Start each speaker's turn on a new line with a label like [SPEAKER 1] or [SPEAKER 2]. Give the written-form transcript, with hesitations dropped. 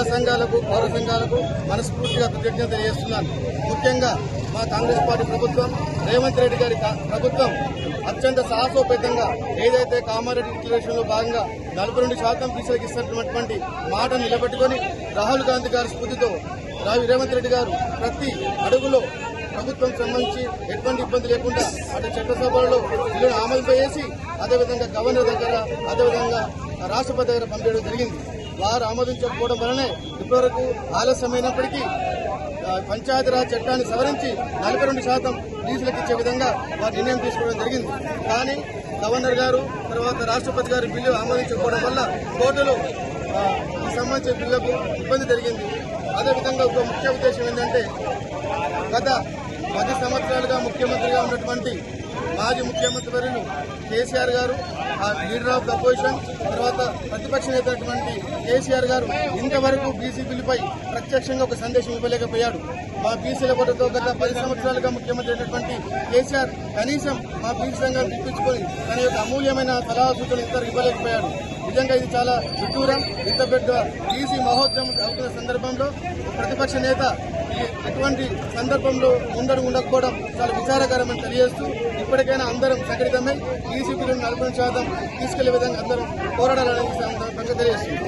[SPEAKER 1] కుల సంఘాలకు పౌర సంఘాలకు మనస్ఫూర్తిగా కృతజ్ఞత తెలియజేస్తున్నాను. ముఖ్యంగా మా కాంగ్రెస్ పార్టీ ప్రభుత్వం, రేవంత్ రెడ్డి గారి ప్రభుత్వం అత్యంత సాహసోపేతంగా ఏదైతే కామారెడ్డి డిక్లరేషన్ లో భాగంగా 42% బీసీలకు ఇస్తున్నటువంటి మాటను నిలబెట్టుకుని రాహుల్ గాంధీ గారి స్ఫూర్తితో రేవంత్ రెడ్డి గారు ప్రతి అడుగులో ప్రభుత్వం సంబంధించి ఎటువంటి ఇబ్బంది లేకుండా అటు చట్టసభలలో బిల్లును అమలు చేసి అదేవిధంగా గవర్నర్ దగ్గర అదేవిధంగా రాష్ట్రపతి దగ్గర పంపించడం జరిగింది. వారు ఆమోదించకపోవడం వలనే ఇప్పటివరకు ఆలస్యమైనప్పటికీ పంచాయతీరాజ్ చట్టాన్ని సవరించి 42% బీసీలకు ఇచ్చే విధంగా వారు నిర్ణయం తీసుకోవడం జరిగింది. కానీ గవర్నర్ గారు తర్వాత రాష్ట్రపతి గారు బిల్లు ఆమోదించకపోవడం వల్ల కోర్టులో ఈ సంబంధించిన బిల్లుకు ఇబ్బంది జరిగింది. అదేవిధంగా ఒక ముఖ్య ఉద్దేశం ఏంటంటే గత 10 సంవత్సరాలుగా ముఖ్యమంత్రిగా ఉన్నటువంటి మాజీ ముఖ్యమంత్రి వర్యులు కేసీఆర్ గారు, లీడర్ ఆఫ్ ద అపోజిషన్, తర్వాత ప్రతిపక్ష నేత అయినటువంటి కేసీఆర్ గారు ఇంతవరకు బీసీ బిల్లుపై ప్రత్యక్షంగా ఒక సందేశం ఇవ్వలేకపోయాడు. మా బీసీల కొరతో గత 10 సంవత్సరాలుగా ముఖ్యమంత్రి అయినటువంటి కేసీఆర్ కనీసం మా బీసీ సంఘాన్ని పిలిపించుకొని తన యొక్క అమూల్యమైన సలహా సూచనలు ఇతరులకు ఇవ్వలేకపోయాడు. నిజంగా ఇది చాలా విడ్డూరం. ఇంత పెద్ద బీసీ మహోత్సవం అవుతున్న సందర్భంలో ప్రతిపక్ష నేత ఇటువంటి సందర్భంలో ఉండకపోవడం చాలా విచారకరమని తెలియజేస్తూ ఇప్పటికైనా అందరం సంఘటితమై బీసీ బిల్లును 40% తీసుకెళ్లే విధంగా అందరం పోరాడాలని తెలియజేస్తుంది.